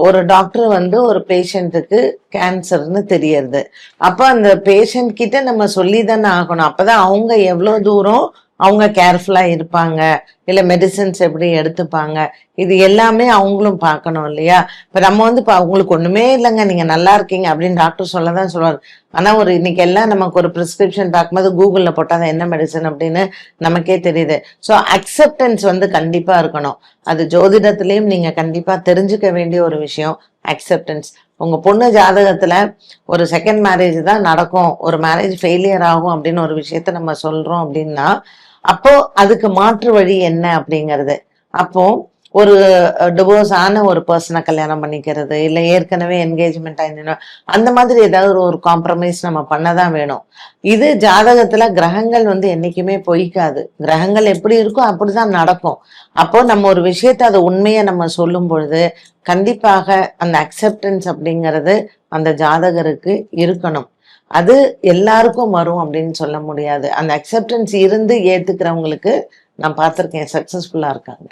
ஒரு டாக்டர் வந்து ஒரு பேஷண்ட்டுக்கு கேன்சர்னு தெரியறது. அப்ப அந்த பேஷண்ட் கிட்ட நம்ம சொல்லி தானே ஆகணும். அப்பதான் அவங்க எவ்வளவு தூரம் அவங்க கேர்ஃபுல்லா இருப்பாங்க, இல்ல மெடிசின்ஸ் எப்படி எடுத்துப்பாங்க, இது எல்லாமே அவங்களும் பார்க்கணும் இல்லையா? இப்ப நம்ம வந்து இப்ப அவங்களுக்கு ஒண்ணுமே இல்லைங்க, நீங்க நல்லா இருக்கீங்க அப்படின்னு டாக்டர் சொல்லதான் சொல்லுவாரு. ஆனா ஒரு இன்னைக்கு எல்லாம் நமக்கு ஒரு பிரிஸ்கிரிப்ஷன் பார்க்கும்போது கூகுள்ல போட்டாதான் என்ன மெடிசன் அப்படின்னு நமக்கே தெரியுது. ஸோ அக்செப்டன்ஸ் வந்து கண்டிப்பா இருக்கணும். அது ஜோதிடத்திலையும் நீங்க கண்டிப்பா தெரிஞ்சுக்க வேண்டிய ஒரு விஷயம் அக்செப்டன்ஸ். உங்க பொண்ணு ஜாதகத்துல ஒரு செகண்ட் மேரேஜ் தான் நடக்கும், ஒரு மேரேஜ் ஃபெயிலியர் ஆகும் அப்படின்னு ஒரு விஷயத்த நம்ம சொல்றோம் அப்படின்னா, அப்போ அதுக்கு மாற்று வழி என்ன அப்படிங்கிறது. அப்போ ஒரு டிவோர்ஸ் ஆன ஒரு பர்சனை கல்யாணம் பண்ணிக்கிறது, இல்லை ஏற்கனவே என்கேஜ்மெண்ட் ஆயிருந்தோம், அந்த மாதிரி ஏதாவது ஒரு காம்ப்ரமைஸ் நம்ம பண்ணதான் வேணும். இது ஜாதகத்துல கிரகங்கள் வந்து என்னைக்குமே பொய்க்காது. கிரகங்கள் எப்படி இருக்கோ அப்படிதான் நடக்கும். அப்போ நம்ம ஒரு விஷயத்த அதை உண்மையை நம்ம சொல்லும் பொழுது கண்டிப்பாக அந்த அக்செப்டன்ஸ் அப்படிங்கிறது அந்த ஜாதகருக்கு இருக்கணும். அது எல்லாருக்கும் வரும் அப்படின்னு சொல்ல முடியாது. அந்த அக்செப்டன்ஸ் இருந்து ஏத்துக்கிறவங்களுக்கு நான் பார்த்திருக்கேன், சக்சஸ்ஃபுல்லா இருக்காங்க.